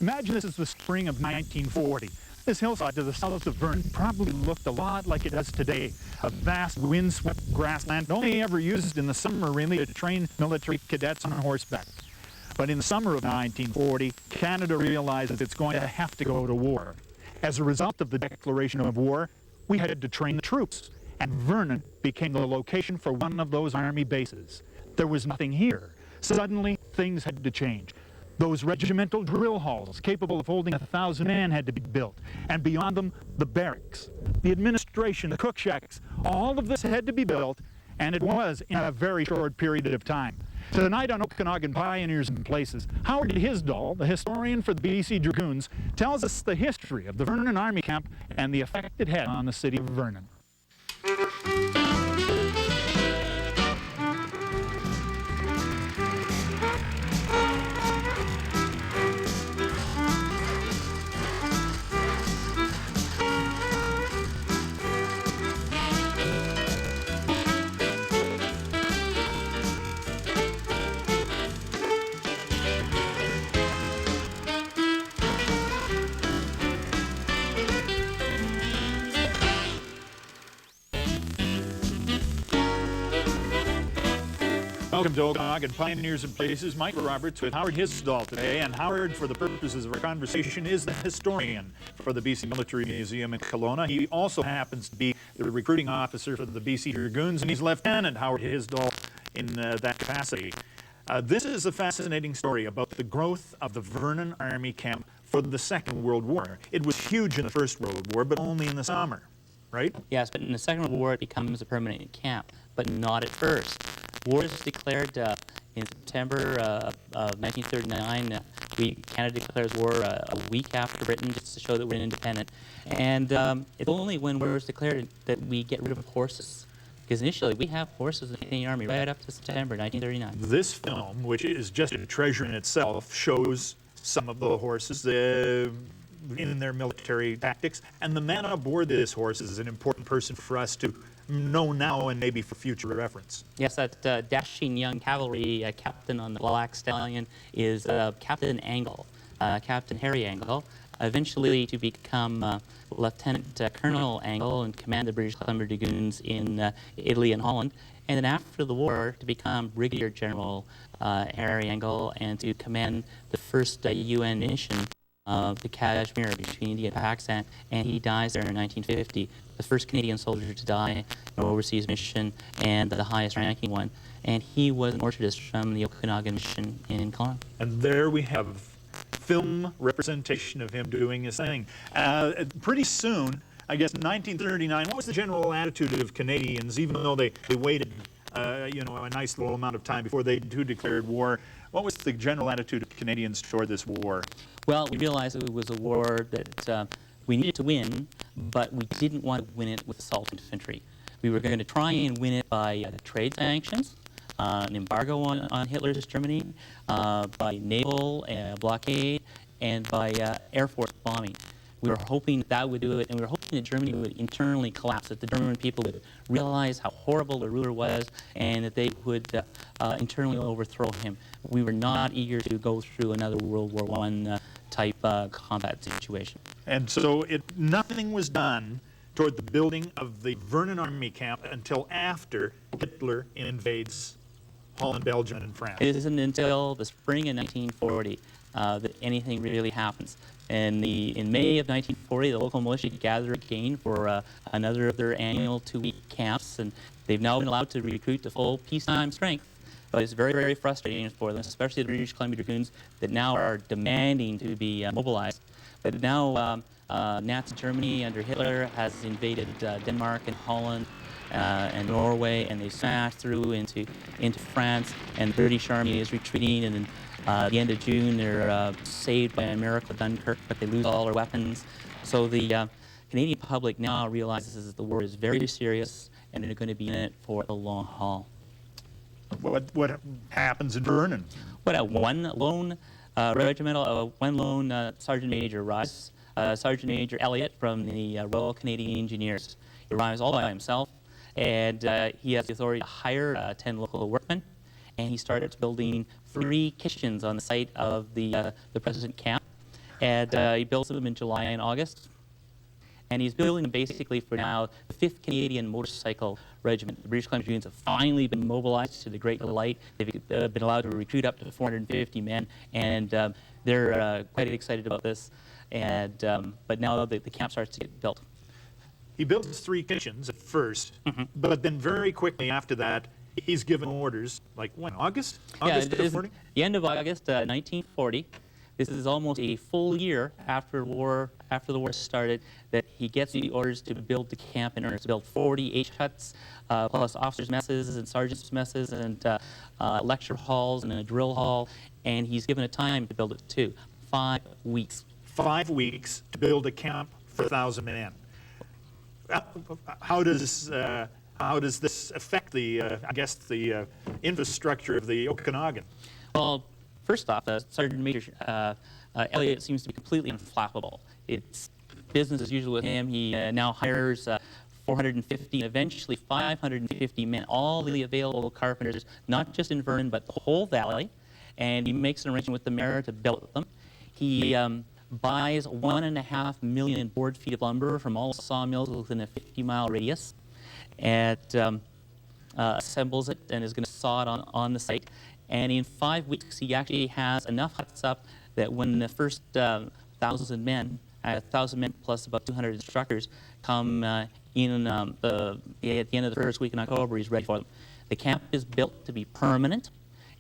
Imagine this is the spring of 1940. This hillside to the south of Vernon probably looked a lot like it does today, a vast windswept grassland only ever used in the summer really to train military cadets on horseback. But in the summer of 1940, Canada realizes it's going to have to go to war. As a result of the declaration of war, we had to train the troops, and Vernon became the location for one of those Army bases. There was nothing here. Suddenly, things had to change. Those regimental drill halls, capable of holding 1,000 men, had to be built. And beyond them, the barracks, the administration, the cook shacks, all of this had to be built, and it was in a very short period of time. Tonight on Okanagan Pioneers and Places, Howard Hisdall, the historian for the BC Dragoons, tells us the history of the Vernon Army Camp and the effect it had on the city of Vernon. Welcome to Okanagan Pioneers and Places. Mike Roberts with Howard Hisdall today, and Howard, for the purposes of our conversation, is the historian for the BC Military Museum in Kelowna. He also happens to be the recruiting officer for the BC Dragoons, and he's Lieutenant Howard Hisdall in that capacity. This is a fascinating story about the growth of the Vernon Army Camp for the Second World War. It was huge in the First World War, but only in the summer, right? Yes, but in the Second World War it becomes a permanent camp, but not at first. War is declared in September of 1939. Canada declares war a week after Britain, just to show that we're independent. And it's only when war is declared that we get rid of horses. Because initially we have horses in the Canadian Army right up to September 1939. This film, which is just a treasure in itself, shows some of the horses in their military tactics. And the man aboard this horse is an important person for us to know now and maybe for future reference. Yes, that dashing young cavalry captain on the Black Stallion is Captain Angle, Captain Harry Angle, eventually to become Lieutenant Colonel Angle and command the British Columbia Dragoons in Italy and Holland, and then after the war to become Brigadier General Harry Angle and to command the first UN mission of the Kashmir between India and Pakistan, and he dies there in 1950, the first Canadian soldier to die in an overseas mission and the highest ranking one. And he was an orchardist from the Okanagan mission in Kelowna. And there we have film representation of him doing his thing. Pretty soon, I guess 1939, what was the general attitude of Canadians, even though they waited a nice little amount of time before they too declared war? What was the general attitude of Canadians toward this war? Well, we realized it was a war that we needed to win, but we didn't want to win it with assault infantry. We were going to try and win it by trade sanctions, an embargo on Hitler's Germany, by naval blockade, and by Air Force bombing. We were hoping that would do it, and we were hoping that Germany would internally collapse, that the German people would realize how horrible the ruler was, and that they would internally overthrow him. We were not eager to go through another World War I type combat situation. And so nothing was done toward the building of the Vernon Army Camp until after Hitler invades Holland, Belgium, and France. It isn't until the spring of 1940 that anything really happens. In May of 1940, the local militia gathered again for another of their annual 2-week camps, and they've now been allowed to recruit to full peacetime strength. But it's very, very frustrating for them, especially the British Columbia Dragoons, that now are demanding to be mobilized. But now Nazi Germany under Hitler has invaded Denmark and Holland and Norway, and they smashed through into France, and the British Army is retreating, and then at the end of June they're saved by a miracle Dunkirk, but they lose all their weapons. So the Canadian public now realizes that the war is very serious, and they're going to be in it for the long haul. What happens in Vernon? One lone Sergeant Major arrives, Sergeant Major Elliott from the Royal Canadian Engineers. He arrives all by himself, and he has the authority to hire 10 local workmen, and he started building 3 kitchens on the site of the present camp. And he builds them in July and August. And he's building them basically for now the 5th Canadian Motorcycle Regiment. The British Columbia Dragoons have finally been mobilized to the great delight. They've been allowed to recruit up to 450 men, and they're quite excited about this. And but now the camp starts to get built. He builds 3 kitchens at first, but then very quickly after that, he's given orders, like when, August? August yeah, of 40? The end of August 1940. This is almost a full year after the war started that he gets the orders to build the camp in earnest, to build 40 H huts, plus officers' messes and sergeants' messes and lecture halls and a drill hall, and he's given a time to build it too, 5 weeks. 5 weeks to build a camp for 1,000 men. How does this affect the, I guess, the infrastructure of the Okanagan? Well, first off, Sergeant Major Elliott seems to be completely unflappable. It's business as usual with him. He now hires 450, eventually 550 men, all the available carpenters, not just in Vernon, but the whole valley. And he makes an arrangement with the mayor to build them. He buys 1.5 million board feet of lumber from all sawmills within a 50-mile radius, and assembles it and is going to saw it on the site. And in 5 weeks, he actually has enough huts up that when the first 1,000 men plus about 200 instructors come in at the end of the first week in October, he's ready for them. The camp is built to be permanent,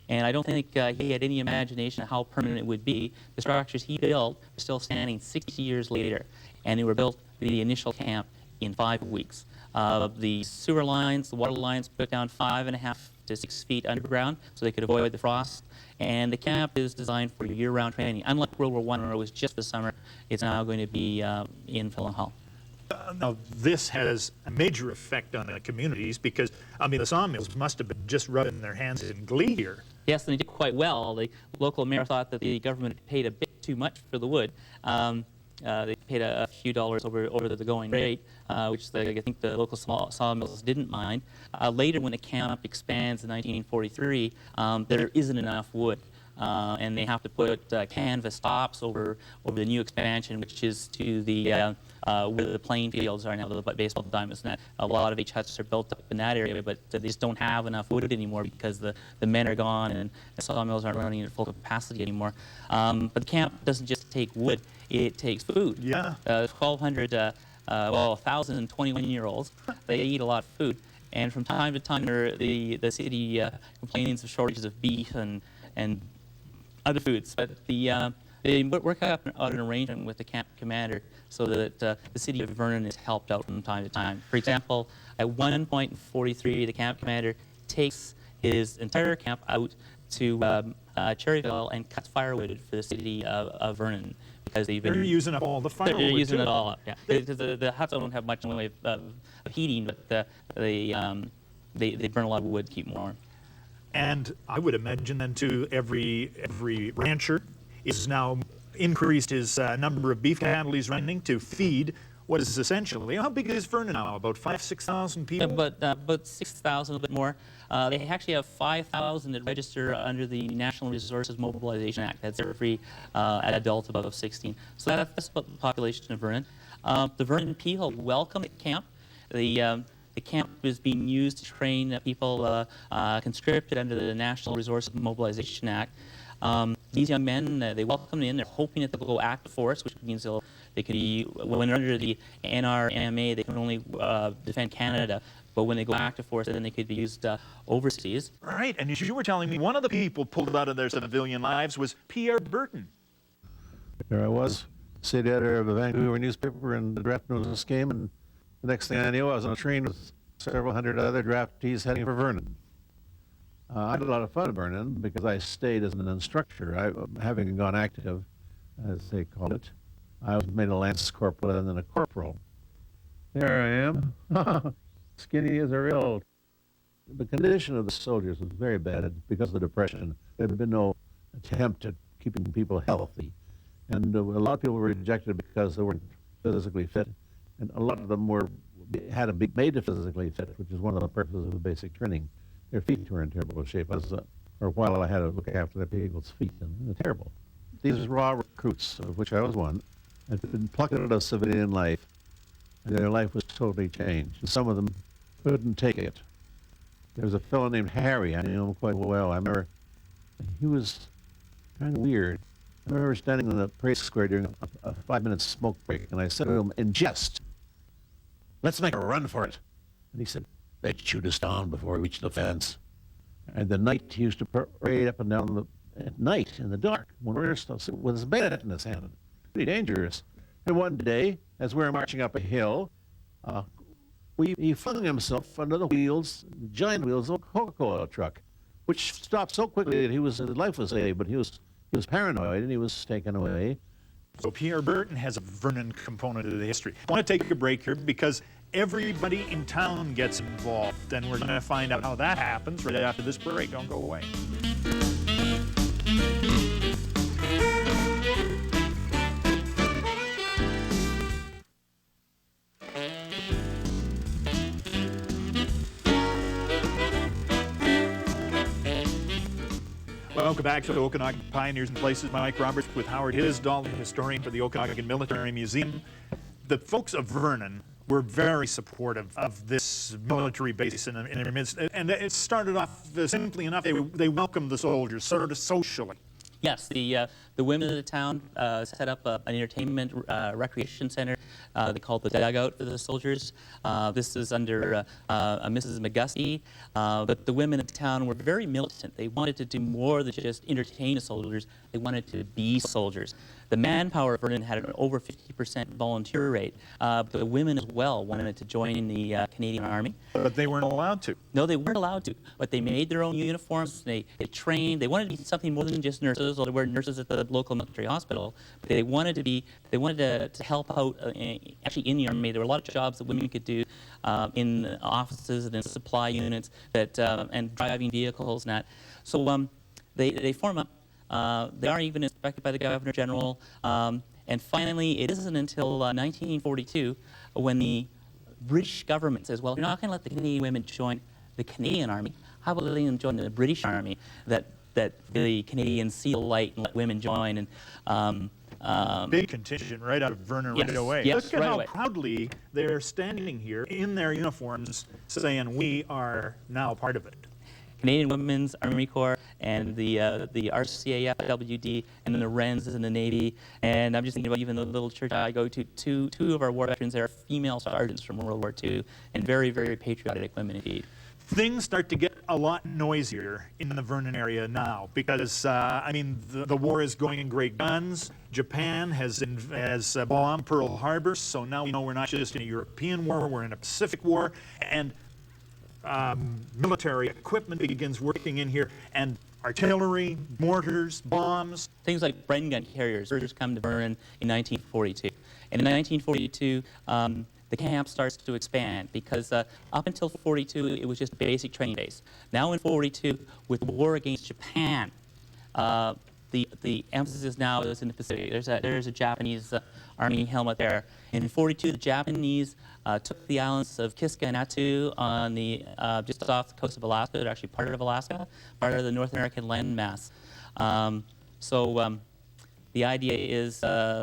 and I don't think he had any imagination of how permanent it would be. The structures he built are still standing 60 years later, and they were built for the initial camp in 5 weeks. The sewer lines, the water lines put down 5.5 to 6 feet underground so they could avoid the frost. And the camp is designed for year-round training. Unlike World War I, where it was just the summer, it's now going to be in Philin Hall. Now, this has a major effect on the communities because, I mean, the sawmills must have been just rubbing their hands in glee here. Yes, and they did quite well. The local mayor thought that the government had paid a bit too much for the wood. They paid a few dollars over the going rate, which I think the local sawmills didn't mind. Later, when the camp expands in 1943, there isn't enough wood, and they have to put canvas tops over the new expansion, which is to the where the playing fields are now, the baseball diamonds. And a lot of H huts are built up in that area, but they just don't have enough wood anymore because the men are gone and the sawmills aren't running at full capacity anymore. But the camp doesn't just take wood. It takes food. Yeah. 1,021-year-olds, they eat a lot of food. And from time to time, the city complains of shortages of beef and other foods. But they work out an arrangement with the camp commander so that the city of Vernon is helped out from time to time. For example, at one point in 43, the camp commander takes his entire camp out to Cherryville and cuts firewood for the city of Vernon. Because they're using up all the firewood. They're using it all up, yeah. Because the huts don't have much in the way of heating, but they burn a lot of wood to keep them warm. And I would imagine then too, every rancher is now increased his number of beef cattle he's running to feed what is essentially, how big is Vernon now? About 5,000-6,000 people? About 6,000, a bit more. They actually have 5,000 that register under the National Resources Mobilization Act. That's every adult above 16. So that's about the population of Vernon. The Vernon people welcome the camp. The camp is being used to train people conscripted under the National Resources Mobilization Act. These young men, they welcome in. They're hoping that they'll go active force, which means they could be, when they're under the NRMA, they can only defend Canada. But when they go active force, then they could be used overseas. Right, and as you were telling me, one of the people pulled out of their civilian lives was Pierre Burton. There I was, city editor of a Vancouver newspaper, and the draft notice came, and the next thing I knew, I was on a train with several hundred other draftees heading for Vernon. I had a lot of fun at Vernon because I stayed as an instructor. Having gone active, as they call it, I was made a lance corporal and then a corporal. There I am, skinny as a rail. The condition of the soldiers was very bad because of the Depression. There had been no attempt at keeping people healthy. And a lot of people were rejected because they weren't physically fit. And a lot of them had to be made to physically fit, which is one of the purposes of the basic training. Their feet were in terrible shape. For a while, I had to look after the people's feet, and they're terrible. these raw recruits, of which I was one, had been plucked out of civilian life, and their life was totally changed. And some of them couldn't take it. There was a fellow named Harry, I knew him quite well. I remember he was kind of weird. I remember standing in the parade square during a 5-minute smoke break, and I said to him in jest, "Let's make a run for it." And he said, "They'd shoot us down before we reached the fence." And the night he used to parade up and down at night in the dark when we were still with his bayonet in his hand. Pretty dangerous. And one day, as we were marching up a hill, he flung himself under the wheels, giant wheels of a Coca-Cola truck, which stopped so quickly that his life was saved, but he was paranoid and he was taken away. So Pierre Burton has a Vernon component of the history. I want to take a break here because everybody in town gets involved, and we're going to find out how that happens right after this break. Don't go away. Welcome back to the Okanagan Pioneers and Places. Mike Roberts with Howard Hisdahl, historian for the Okanagan Military Museum. The folks of Vernon were very supportive of this military base in their midst, and it started off simply enough. They welcomed the soldiers, sort of socially. Yes, the women of the town set up an entertainment recreation center. They called the Dugout for the soldiers. This is under Mrs. McGusty. But the women of the town were very militant. They wanted to do more than just entertain the soldiers. They wanted to be soldiers. The manpower of Vernon had an over 50% volunteer rate. But the women as well wanted to join in the Canadian Army. But they weren't allowed to. No, they weren't allowed to. But they made their own uniforms. They trained. They wanted to be something more than just nurses. Or they were nurses at the local military hospital. But they wanted to help out. Actually, in the Army, there were a lot of jobs that women could do in offices and in supply units and driving vehicles and that. So they form up. They are even inspected by the Governor General. And finally, it isn't until 1942 when the British government says, well, you're not going to let the Canadian women join the Canadian Army. How about letting them join the British Army? That the Canadians see the light and let women join. And big contingent right out of Vernon right away. Yes, Look at right how away. proudly they're standing here in their uniforms saying, we are now part of it. Canadian Women's Army Corps and the RCAF, WD, and then the Wrens in the Navy. And I'm just thinking about even the little church I go to. Two of our war veterans there are female sergeants from World War II, and very, very patriotic women indeed. Things start to get a lot noisier in the Vernon area now because, the war is going in great guns. Japan has bombed Pearl Harbor, so now we know we're not just in a European war, we're in a Pacific war. And military equipment begins working in here, and artillery, mortars, bombs. Things like Bren gun carriers first come to Vernon in 1942. And in 1942, the camp starts to expand because up until 42, it was just a basic training base. Now in 42, with the war against Japan, the emphasis now is in the Pacific. There's a Japanese Army helmet there. In 42, the Japanese took the islands of Kiska and Attu on the just off the coast of Alaska. They're actually part of Alaska, part of the North American landmass. So the idea is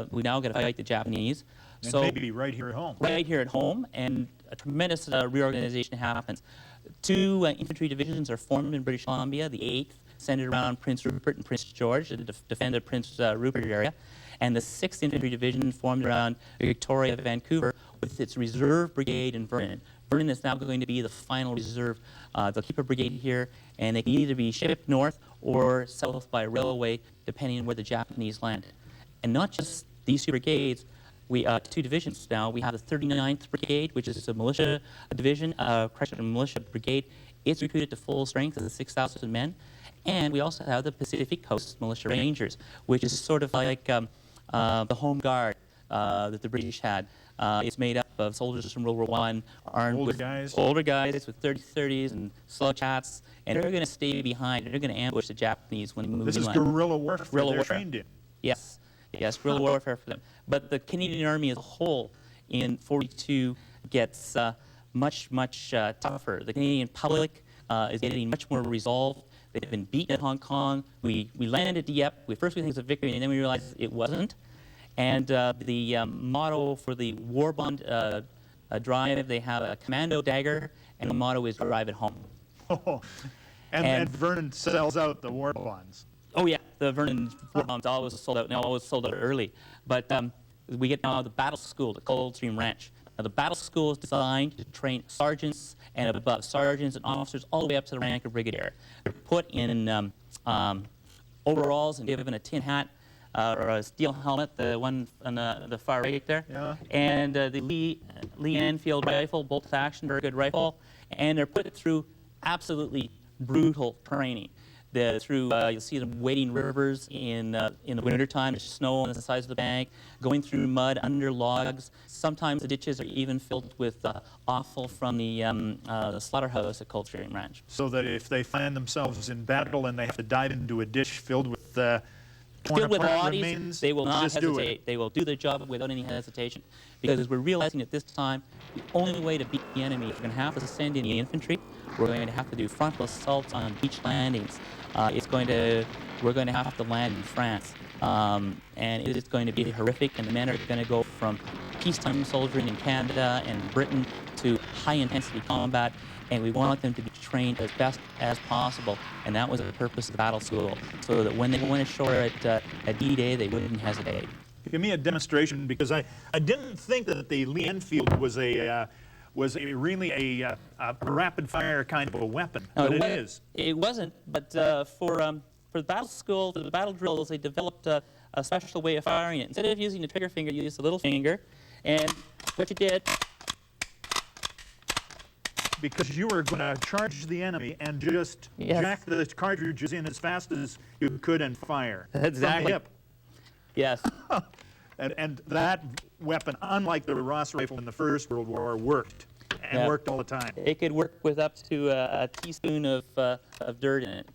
we now got to fight the Japanese. And so maybe right here at home. Right here at home, and a tremendous reorganization happens. Two infantry divisions are formed in British Columbia. The 8th, centered around Prince Rupert and Prince George, to defend the Prince Rupert area. And the 6th Infantry Division formed around Victoria, Vancouver, with its reserve brigade in Vernon. Vernon is now going to be the final reserve. They'll keep a brigade here, and they can either be shipped north or south by railway, depending on where the Japanese land. And not just these two brigades, we two divisions now. We have the 39th Brigade, which is a militia division, militia brigade. It's recruited to full strength of 6,000 men. And we also have the Pacific Coast Militia Rangers, which is sort of like the home guard that the British had. It's made up of soldiers from World War I, armed Older with guys. older guys with 30-30s and slug hats, and they're going to stay behind. They're going to ambush the Japanese when they move This is inland. guerrilla warfare Guerrilla they're warfare. trained in. Yes, guerrilla warfare for them. But the Canadian Army as a whole in 42 gets much tougher. The Canadian public is getting much more resolved. They've been beaten at Hong Kong. We landed at Dieppe. First we think it's a victory, and then we realized it wasn't. And the motto for the war bond drive, they have a commando dagger, and the motto is drive it home. Oh, and Vernon sells out the war bonds. Oh yeah, the Vernon war bonds always sold out, and always sold out early. But we get now the battle school, the Coldstream Ranch. Now the battle school is designed to train sergeants and above, sergeants and officers all the way up to the rank of brigadier. They're put in overalls and given a tin hat or a steel helmet, the one on the far right there. Yeah. And the Lee Enfield rifle, bolt action, very good rifle. And they're put through absolutely brutal training. You'll see them wading rivers in the wintertime. There's snow on the sides of the bank, going through mud under logs. Sometimes the ditches are even filled with offal from the slaughterhouse at Coldstream Ranch. So that if they find themselves in battle and they have to dive into a dish filled with Filled with bodies, remains, they will not just do hesitate. it. They will do their job without any hesitation. Because as we're realizing at this time, the only way to beat the enemy is we're going to have to send in the infantry. We're going to have to do frontal assaults on beach landings. We're going to have to land in France. And it is going to be horrific, and the men are going to go from peacetime soldiering in Canada and Britain to high-intensity combat, and we want them to be trained as best as possible, and that was the purpose of the battle school, so that when they went ashore at D-Day, they wouldn't hesitate. Give me a demonstration, because I didn't think that the Lee Enfield was really a rapid-fire kind of a weapon, but it is. It wasn't, but for the battle school, the battle drills, they developed a special way of firing it. Instead of using the trigger finger, you used the little finger, and what you did... Because you were going to charge the enemy and just jack the cartridges in as fast as you could and fire. Exactly. From the hip. Yes. and that weapon, unlike the Ross rifle in the First World War, worked. And worked all the time. It could work with up to a teaspoon of dirt in it.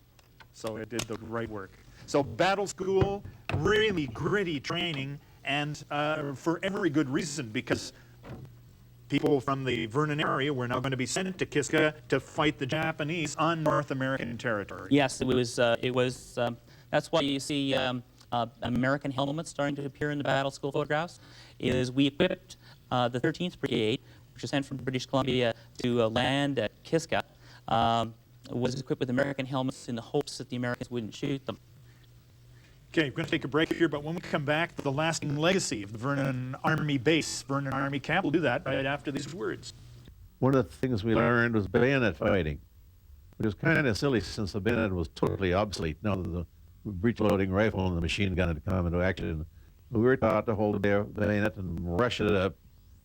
So it did the right work. So battle school, really gritty training, and for every good reason, because people from the Vernon area were now going to be sent to Kiska to fight the Japanese on North American territory. Yes, it was. That's why you see American helmets starting to appear in the battle school photographs. Is we equipped the 13th Brigade, which was sent from British Columbia to land at Kiska, was equipped with American helmets in the hopes that the Americans wouldn't shoot them. Okay, we're going to take a break here, but when we come back, the lasting legacy of the Vernon Army Base, Vernon Army Camp, we'll do that right after these words. One of the things we learned was bayonet fighting, which was kind of silly since the bayonet was totally obsolete. Now the breech-loading rifle and the machine gun had come into action. We were taught to hold the bayonet and rush it up,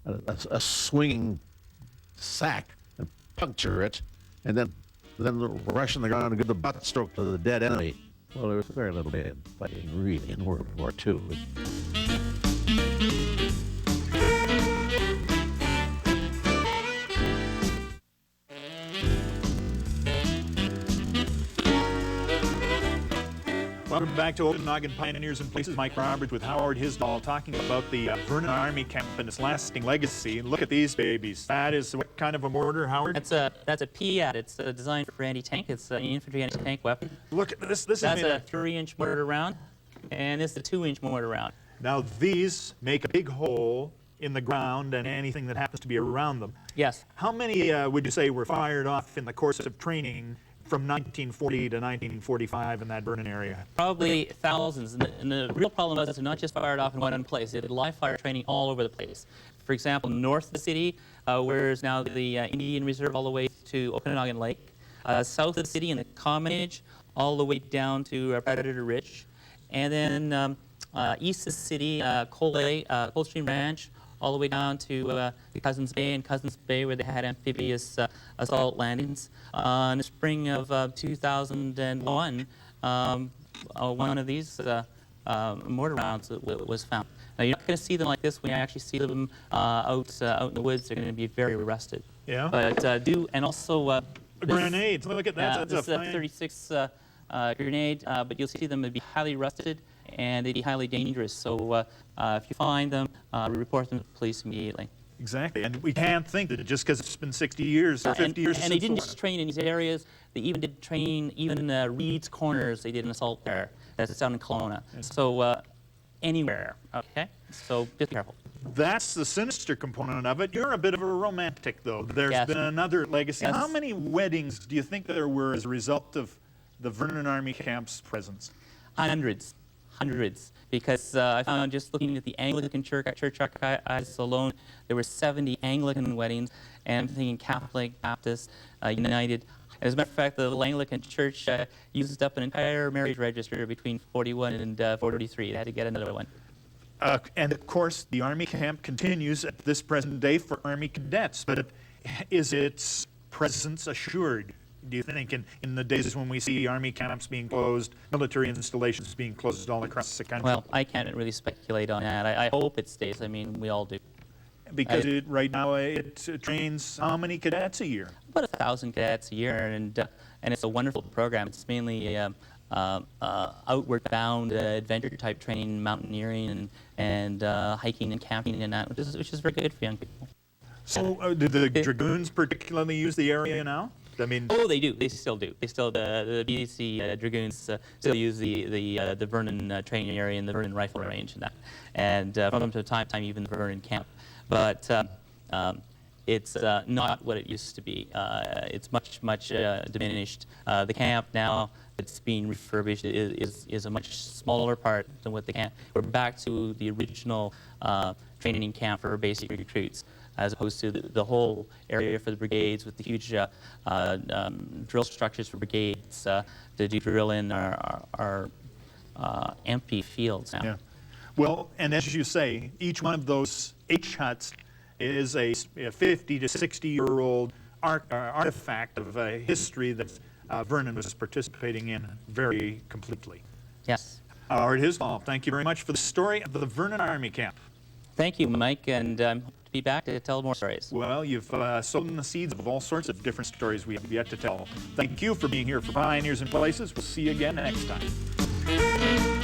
a swinging sack, and puncture it, and then rush on the ground and give the butt stroke to the dead enemy. Well, there was very little fighting really in World War II. Welcome back to Okanagan Pioneers and Places. Mike Roberts with Howard Hisdahl talking about the Vernon Army Camp and its lasting legacy. And look at these babies. That is what kind of a mortar, Howard? That's a PIAT. It's designed for anti-tank. It's an infantry anti-tank weapon. Look at this. That's a 3-inch mortar round, and this is a 2-inch mortar round. Now these make a big hole in the ground and anything that happens to be around them. Yes. How many would you say were fired off in the course of training from 1940 to 1945 in that Vernon area? Probably thousands. And the real problem was they're not just fired off in one place. They did live fire training all over the place. For example, north of the city, where is now the Indian Reserve all the way to Okanagan Lake. South of the city in the Commonage, all the way down to Predator Ridge. And then east of the city, Coldstream Ranch, all the way down to Cousins Bay and Cousins Bay, where they had amphibious assault landings. In the spring of 2001, one of these mortar rounds was found. Now, you're not going to see them like this. When you actually see them out in the woods, they're going to be very rusted. Yeah. But and also grenades. Look at that. This is a 36 grenade, but you'll see them be highly rusted, and they'd be highly dangerous. So if you find them, report them to the police immediately. Exactly, and we can't think that just because it's been 60 years or 50 years and they didn't just train in these areas. They even did train, even Reed's Corners, they did an assault there. That's down in Kelowna. So anywhere, okay? So just be careful. That's the sinister component of it. You're a bit of a romantic, though. There's Yes. been another legacy. Yes. How many weddings do you think there were as a result of the Vernon Army Camp's presence? Hundreds. Because I found just looking at the Anglican church archives alone, there were 70 Anglican weddings, and I'm thinking Catholic, Baptist, United. As a matter of fact, the Anglican Church used up an entire marriage register between 41 and 43. They had to get another one. And of course, the Army camp continues at this present day for Army cadets, but is its presence assured, do you think, in the days when we see Army camps being closed, military installations being closed all across the country? Well, I can't really speculate on that. I hope it stays. I mean, we all do. Because right now it trains how many cadets a year? About 1,000 cadets a year, and it's a wonderful program. It's mainly outward bound adventure-type training, mountaineering, and hiking and camping and that, which is very good for young people. So do the Dragoons particularly use the area now? I mean, oh, they do. They still do. They still the BC Dragoons still use the Vernon training area and the Vernon rifle range and that, and from time to time even the Vernon camp. But it's not what it used to be. It's much diminished. The camp now that's being refurbished is a much smaller part than what the camp. We're back to the original training camp for basic recruits, as opposed to the whole area for the brigades with the huge drill structures for brigades to do drill in our empty fields now. yeah. Well, and as you say, each one of those H huts is a 50 to 60-year-old artifact of history that Vernon was participating in very completely. Yes. It is all. Thank you very much for the story of the Vernon Army Camp. Thank you, Mike, and I'm happy to be back to tell more stories. Well, you've sown the seeds of all sorts of different stories we have yet to tell. Thank you for being here for Pioneers in Places. We'll see you again next time.